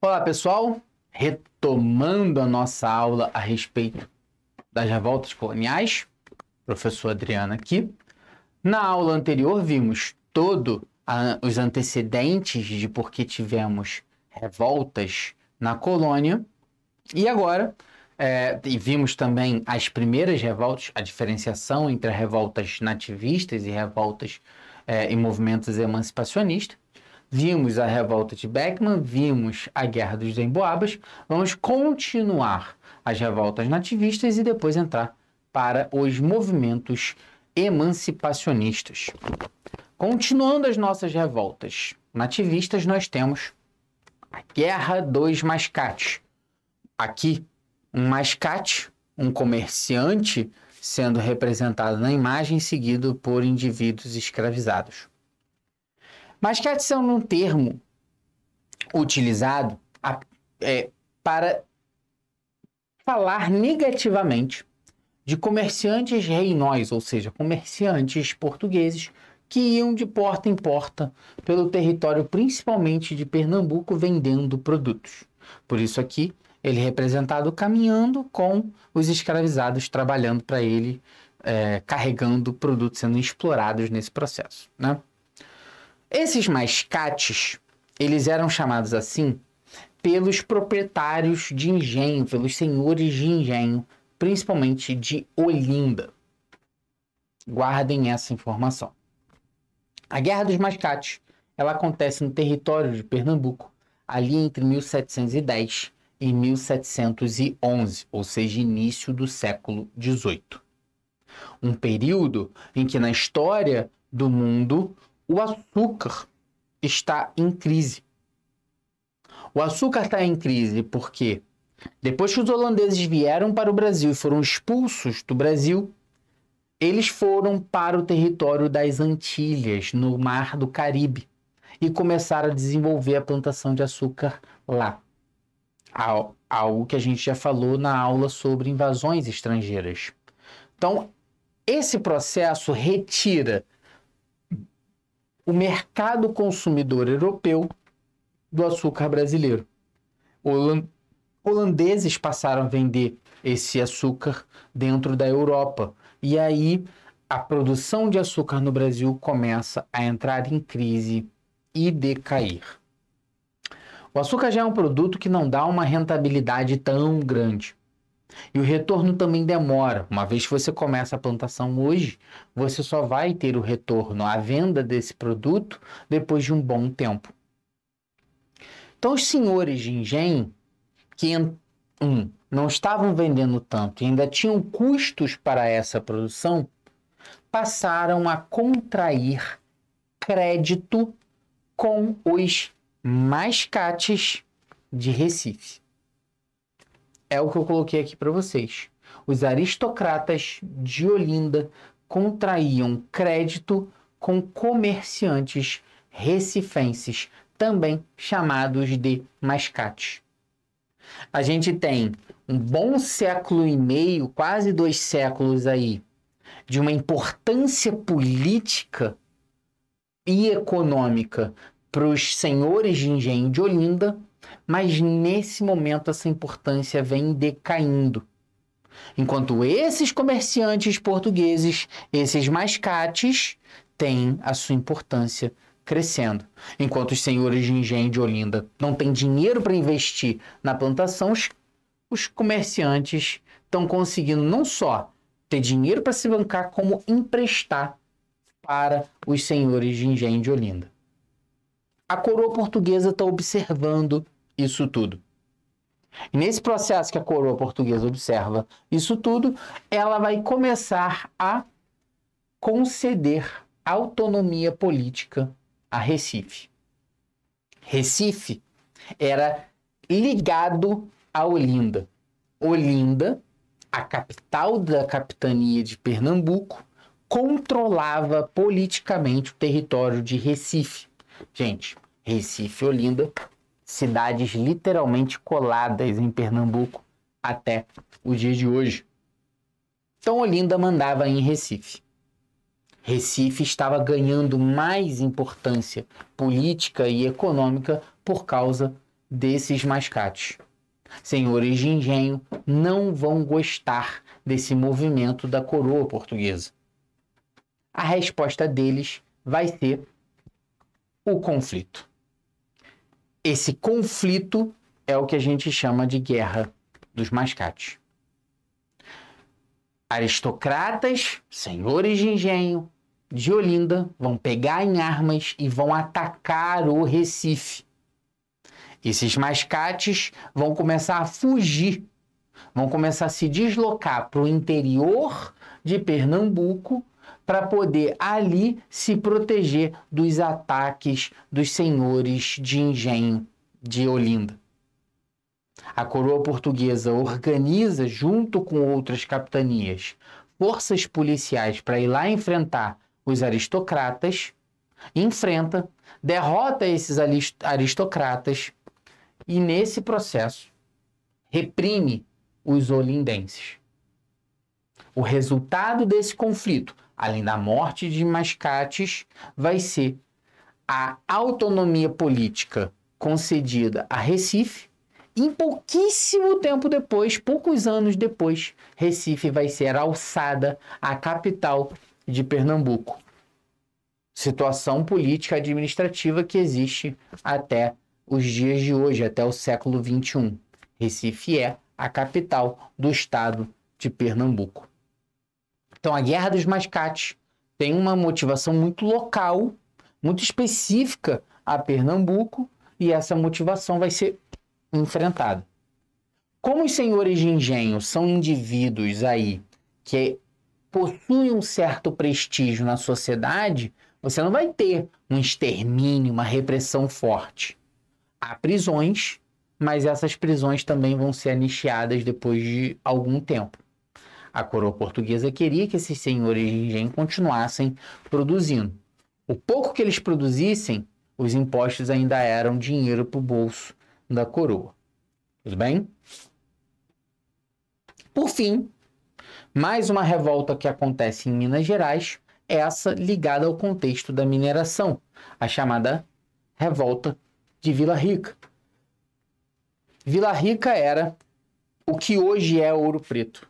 Olá pessoal, retomando a nossa aula a respeito das revoltas coloniais, professor Adriano aqui. Na aula anterior vimos os antecedentes de por que tivemos revoltas na colônia e agora vimos também as primeiras revoltas, a diferenciação entre revoltas nativistas e revoltas e movimentos emancipacionistas. Vimos a revolta de Beckman, vimos a Guerra dos Emboabas. Vamos continuar as revoltas nativistas e depois entrar para os movimentos emancipacionistas. Continuando as nossas revoltas nativistas, nós temos a Guerra dos Mascates. Aqui, um mascate, um comerciante, sendo representado na imagem, seguido por indivíduos escravizados. Mascates é um termo utilizado para falar negativamente de comerciantes reinóis, ou seja, comerciantes portugueses que iam de porta em porta pelo território, principalmente de Pernambuco, vendendo produtos. Por isso aqui, ele é representado caminhando com os escravizados trabalhando para ele, carregando produtos sendo explorados nesse processo, né? Esses mascates, eles eram chamados assim pelos proprietários de engenho, pelos senhores de engenho, principalmente de Olinda. Guardem essa informação. A Guerra dos Mascates, ela acontece no território de Pernambuco, ali entre 1710 e 1711, ou seja, início do século XVIII. Um período em que na história do mundo o açúcar está em crise. O açúcar está em crise porque depois que os holandeses vieram para o Brasil e foram expulsos do Brasil, eles foram para o território das Antilhas, no Mar do Caribe, e começaram a desenvolver a plantação de açúcar lá. Algo que a gente já falou na aula sobre invasões estrangeiras. Então, esse processo retira o mercado consumidor europeu do açúcar brasileiro. Holandeses passaram a vender esse açúcar dentro da Europa. E aí a produção de açúcar no Brasil começa a entrar em crise e decair. O açúcar já é um produto que não dá uma rentabilidade tão grande. E o retorno também demora. Uma vez que você começa a plantação hoje, você só vai ter o retorno, a venda desse produto, depois de um bom tempo. Então, os senhores de engenho, que não estavam vendendo tanto e ainda tinham custos para essa produção, passaram a contrair crédito com os mascates de Recife. É o que eu coloquei aqui para vocês. Os aristocratas de Olinda contraíam crédito com comerciantes recifenses, também chamados de mascates. A gente tem um bom século e meio, quase 2 séculos aí, de uma importância política e econômica para os senhores de engenho de Olinda, mas nesse momento essa importância vem decaindo. Enquanto esses comerciantes portugueses, esses mascates, têm a sua importância crescendo. Enquanto os senhores de engenho de Olinda não têm dinheiro para investir na plantação, os comerciantes estão conseguindo não só ter dinheiro para se bancar, como emprestar para os senhores de engenho de Olinda. A coroa portuguesa está observando isso tudo. E nesse processo que a coroa portuguesa observa isso tudo, ela vai começar a conceder autonomia política a Recife. Recife era ligado a Olinda. Olinda, a capital da capitania de Pernambuco, controlava politicamente o território de Recife. Gente, Recife e Olinda, cidades literalmente coladas em Pernambuco até o dia de hoje. Então Olinda mandava em Recife. Recife estava ganhando mais importância política e econômica por causa desses mascates. Senhores de engenho não vão gostar desse movimento da coroa portuguesa. A resposta deles vai ser o conflito. Esse conflito é o que a gente chama de Guerra dos Mascates. Aristocratas, senhores de engenho de Olinda, vão pegar em armas e vão atacar o Recife. Esses mascates vão começar a fugir, vão começar a se deslocar para o interior de Pernambuco para poder ali se proteger dos ataques dos senhores de engenho de Olinda. A coroa portuguesa organiza, junto com outras capitanias, forças policiais para ir lá enfrentar os aristocratas, enfrenta, derrota esses aristocratas e, nesse processo, reprime os olindenses. O resultado desse conflito, além da morte de mascates, vai ser a autonomia política concedida a Recife. Em pouquíssimo tempo depois, poucos anos depois, Recife vai ser alçada à capital de Pernambuco. Situação política administrativa que existe até os dias de hoje, até o século XXI. Recife é a capital do estado de Pernambuco. Então, a Guerra dos Mascates tem uma motivação muito local, muito específica a Pernambuco, e essa motivação vai ser enfrentada. Como os senhores de engenho são indivíduos aí que possuem um certo prestígio na sociedade, você não vai ter um extermínio, uma repressão forte. Há prisões, mas essas prisões também vão ser anistiadas depois de algum tempo. A coroa portuguesa queria que esses senhores de engenho continuassem produzindo. O pouco que eles produzissem, os impostos ainda eram dinheiro para o bolso da coroa. Tudo bem? Por fim, mais uma revolta que acontece em Minas Gerais, essa ligada ao contexto da mineração, a chamada Revolta de Vila Rica. Vila Rica era o que hoje é Ouro Preto.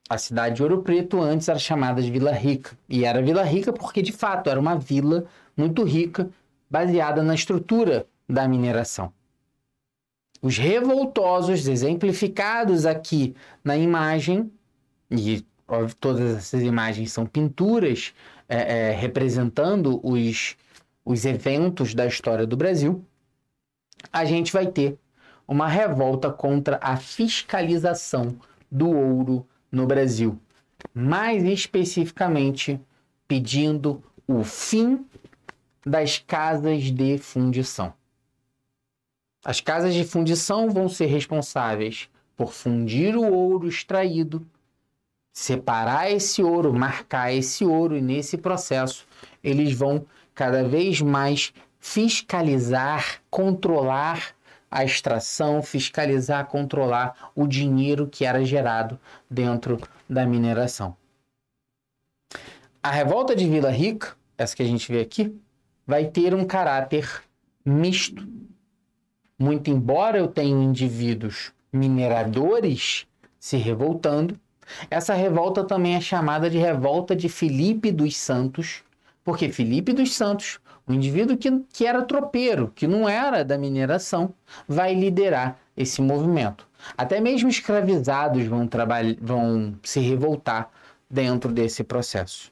A cidade de Ouro Preto antes era chamada de Vila Rica. E era Vila Rica porque, de fato, era uma vila muito rica, baseada na estrutura da mineração. Os revoltosos, exemplificados aqui na imagem, e todas essas imagens são pinturas representando os eventos da história do Brasil, a gente vai ter uma revolta contra a fiscalização do ouro no Brasil, mais especificamente pedindo o fim das casas de fundição. As casas de fundição vão ser responsáveis por fundir o ouro extraído, separar esse ouro, marcar esse ouro, e nesse processo eles vão cada vez mais fiscalizar, controlar a extração, fiscalizar, controlar o dinheiro que era gerado dentro da mineração. A revolta de Vila Rica, essa que a gente vê aqui, vai ter um caráter misto. Muito embora eu tenha indivíduos mineradores se revoltando, essa revolta também é chamada de revolta de Filipe dos Santos, porque Filipe dos Santos, um indivíduo que era tropeiro, que não era da mineração, vai liderar esse movimento. Até mesmo escravizados vão se revoltar dentro desse processo.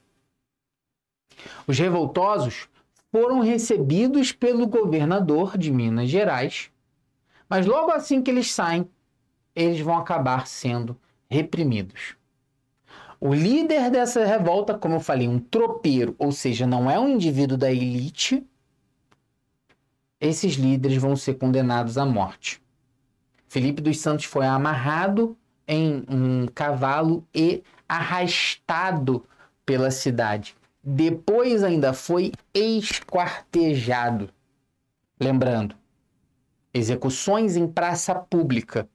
Os revoltosos foram recebidos pelo governador de Minas Gerais, mas logo assim que eles saem, eles vão acabar sendo reprimidos. O líder dessa revolta, como eu falei, um tropeiro, ou seja, não é um indivíduo da elite, esses líderes vão ser condenados à morte. Filipe dos Santos foi amarrado em um cavalo e arrastado pela cidade. Depois ainda foi esquartejado. Lembrando, execuções em praça pública,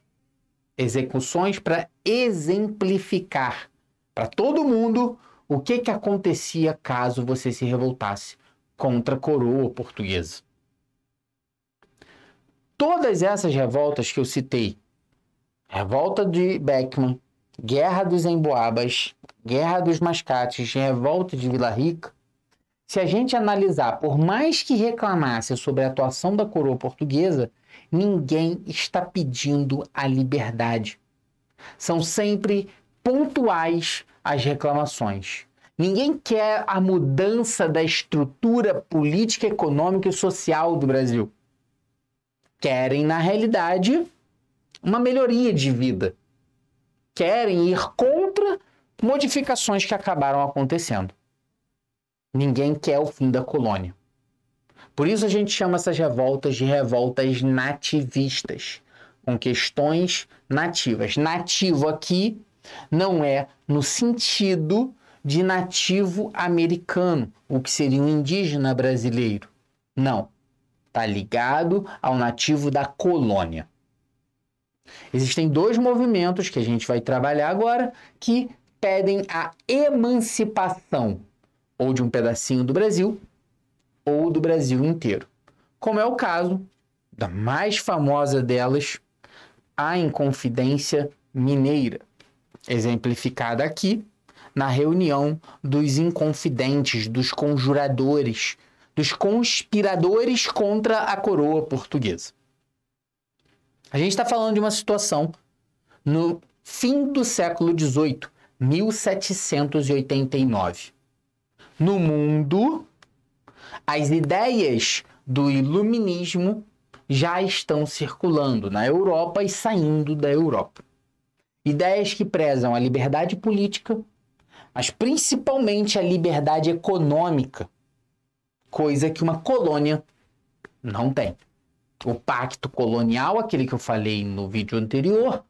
execuções para exemplificar para todo mundo o que acontecia caso você se revoltasse contra a coroa portuguesa. Todas essas revoltas que eu citei, revolta de Beckmann, Guerra dos Emboabas, Guerra dos Mascates, revolta de Vila Rica, se a gente analisar, por mais que reclamasse sobre a atuação da coroa portuguesa, ninguém está pedindo a liberdade. São sempre pontuais as reclamações. Ninguém quer a mudança da estrutura política, econômica e social do Brasil. Querem, na realidade, uma melhoria de vida. Querem ir contra modificações que acabaram acontecendo. Ninguém quer o fim da colônia. Por isso a gente chama essas revoltas de revoltas nativistas, com questões nativas. Nativo aqui não é no sentido de nativo americano, o que seria um indígena brasileiro. Não. Está ligado ao nativo da colônia. Existem dois movimentos que a gente vai trabalhar agora que pedem a emancipação ou de um pedacinho do Brasil ou do Brasil inteiro. Como é o caso da mais famosa delas, a Inconfidência Mineira, exemplificada aqui na reunião dos inconfidentes, dos conjuradores, dos conspiradores contra a coroa portuguesa. A gente está falando de uma situação no fim do século XVIII, 1789. No mundo, as ideias do iluminismo já estão circulando na Europa e saindo da Europa. Ideias que prezam a liberdade política, mas principalmente a liberdade econômica, coisa que uma colônia não tem. O pacto colonial, aquele que eu falei no vídeo anterior,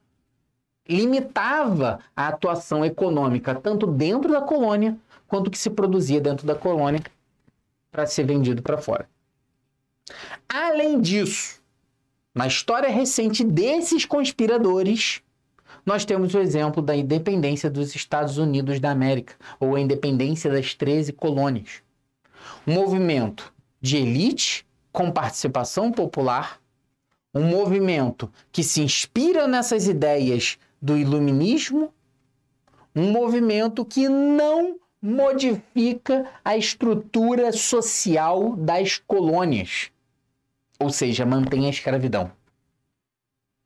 limitava a atuação econômica tanto dentro da colônia quanto que se produzia dentro da colônia para ser vendido para fora. Além disso, na história recente desses conspiradores, nós temos o exemplo da independência dos Estados Unidos da América, ou a independência das 13 colônias. Um movimento de elite com participação popular, um movimento que se inspira nessas ideias do iluminismo, um movimento que não modifica a estrutura social das colônias, ou seja, mantém a escravidão.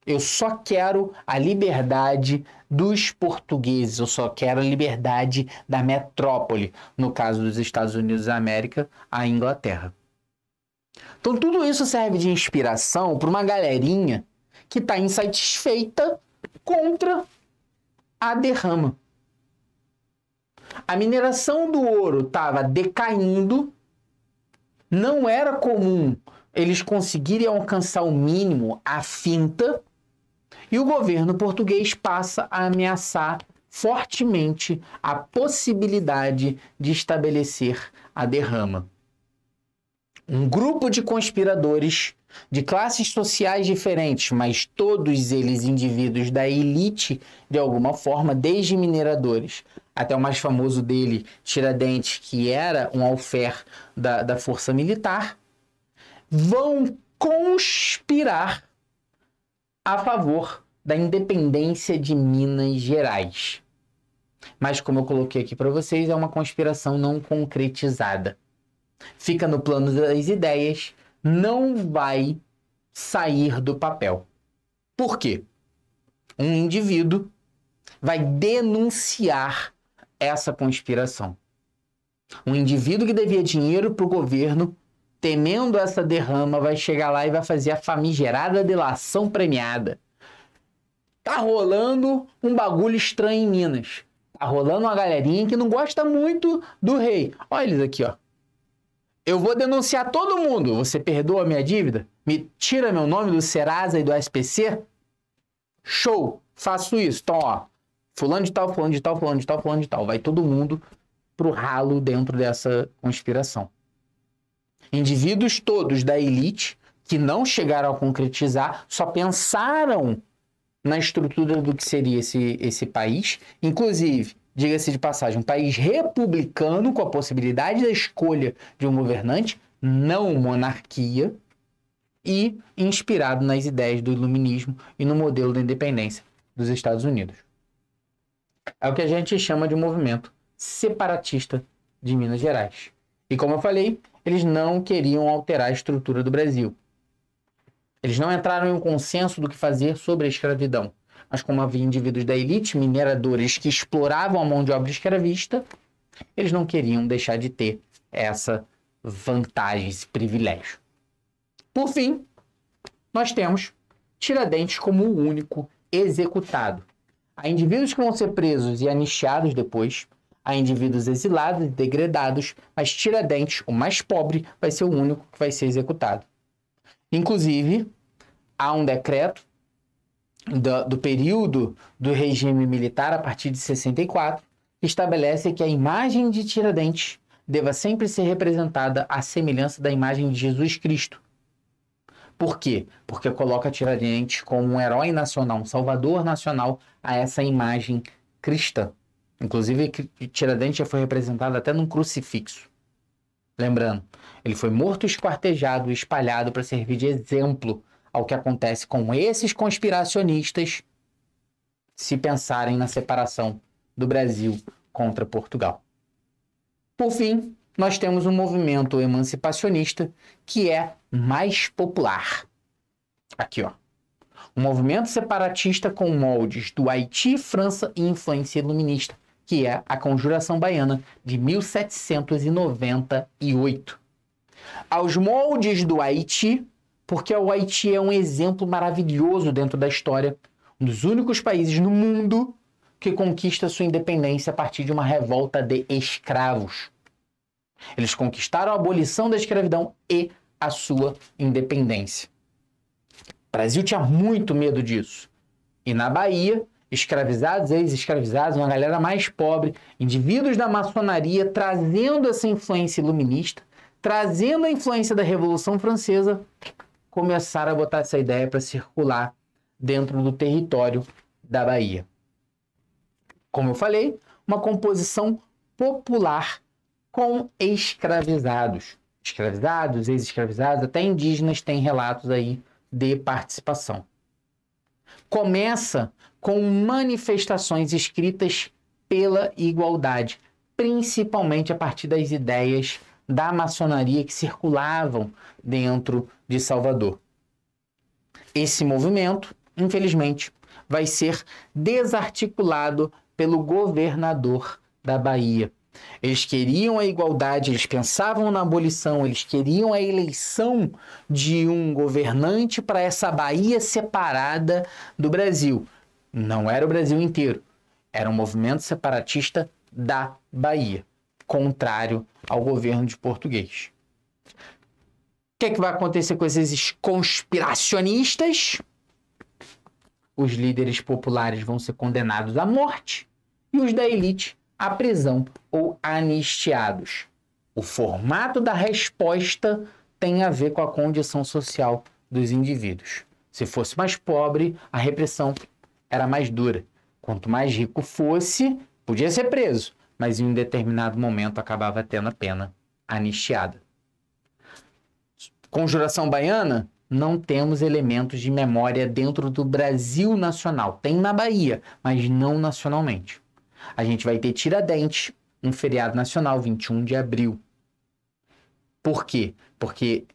Eu só quero a liberdade dos portugueses, eu só quero a liberdade da metrópole, no caso dos Estados Unidos da América, a Inglaterra. Então tudo isso serve de inspiração para uma galerinha que está insatisfeita contra a derrama. A mineração do ouro estava decaindo, não era comum eles conseguirem alcançar o mínimo à finta, e o governo português passa a ameaçar fortemente a possibilidade de estabelecer a derrama. Um grupo de conspiradores de classes sociais diferentes, mas todos eles indivíduos da elite de alguma forma, desde mineradores até o mais famoso dele, Tiradentes, que era um alfer da força militar, vão conspirar a favor da independência de Minas Gerais. Mas, como eu coloquei aqui para vocês, é uma conspiração não concretizada. Fica no plano das ideias, não vai sair do papel. Por quê? Um indivíduo vai denunciar essa conspiração. Um indivíduo que devia dinheiro para o governo, temendo essa derrama, vai chegar lá e vai fazer a famigerada delação premiada. Tá rolando um bagulho estranho em Minas. Tá rolando uma galerinha que não gosta muito do rei. Olha eles aqui, ó. Eu vou denunciar todo mundo. Você perdoa a minha dívida? Me tira meu nome do Serasa e do SPC? Show! Faço isso. Então, ó. Fulano de tal, fulano de tal, fulano de tal, fulano de tal. Vai todo mundo pro ralo dentro dessa conspiração. Indivíduos todos da elite que não chegaram a concretizar, só pensaram na estrutura do que seria esse país. Inclusive, diga-se de passagem, um país republicano com a possibilidade da escolha de um governante, não monarquia. e inspirado nas ideias do iluminismo e no modelo da independência dos Estados Unidos. É o que a gente chama de um movimento separatista de Minas Gerais. E como eu falei, eles não queriam alterar a estrutura do Brasil. Eles não entraram em um consenso do que fazer sobre a escravidão. Mas como havia indivíduos da elite, mineradores que exploravam a mão de obra escravista, eles não queriam deixar de ter essa vantagem, esse privilégio. Por fim, nós temos Tiradentes como o único executado. Há indivíduos que vão ser presos e anistiados depois, há indivíduos exilados e degradados, mas Tiradentes, o mais pobre, vai ser o único que vai ser executado. Inclusive, há um decreto do período do regime militar, a partir de 64, que estabelece que a imagem de Tiradentes deva sempre ser representada à semelhança da imagem de Jesus Cristo. Por quê? Porque coloca Tiradentes como um herói nacional, um salvador nacional a essa imagem cristã. Inclusive, Tiradentes já foi representado até num crucifixo. Lembrando, ele foi morto, esquartejado e espalhado para servir de exemplo ao que acontece com esses conspiracionistas se pensarem na separação do Brasil contra Portugal. Por fim, nós temos um movimento emancipacionista que é mais popular. Aqui, ó. Um movimento separatista com moldes do Haiti, França e influência iluminista, que é a Conjuração Baiana de 1798. Aos moldes do Haiti, porque o Haiti é um exemplo maravilhoso dentro da história, um dos únicos países no mundo que conquista sua independência a partir de uma revolta de escravos. Eles conquistaram a abolição da escravidão e a sua independência. O Brasil tinha muito medo disso. E na Bahia, escravizados, ex-escravizados, uma galera mais pobre, indivíduos da maçonaria trazendo essa influência iluminista, trazendo a influência da Revolução Francesa, começaram a botar essa ideia para circular dentro do território da Bahia. Como eu falei, uma composição popular com escravizados. Escravizados, ex-escravizados, até indígenas têm relatos aí de participação. Começa com manifestações escritas pela igualdade, principalmente a partir das ideias da maçonaria que circulavam dentro de Salvador. Esse movimento, infelizmente, vai ser desarticulado pelo governador da Bahia. Eles queriam a igualdade, eles pensavam na abolição, eles queriam a eleição de um governante para essa Bahia separada do Brasil. Não era o Brasil inteiro, era um movimento separatista da Bahia, contrário ao governo de português. O que é que vai acontecer com esses conspiracionistas? Os líderes populares vão ser condenados à morte e os da elite à prisão ou anistiados. O formato da resposta tem a ver com a condição social dos indivíduos. Se fosse mais pobre, a repressão era mais dura. Quanto mais rico fosse, podia ser preso, mas em um determinado momento acabava tendo a pena anistiada. Conjuração Baiana, não temos elementos de memória dentro do Brasil nacional. Tem na Bahia, mas não nacionalmente. A gente vai ter Tiradentes, um feriado nacional, 21 de abril. Por quê? Porque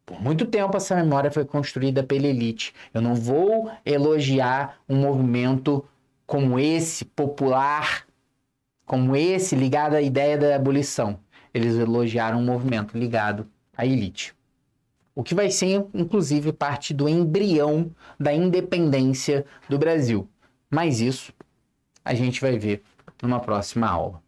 por muito tempo essa memória foi construída pela elite. Eu não vou elogiar um movimento como esse, popular, como esse, ligado à ideia da abolição. Eles elogiaram um movimento ligado à elite. O que vai ser, inclusive, parte do embrião da independência do Brasil. Mas isso a gente vai ver numa próxima aula.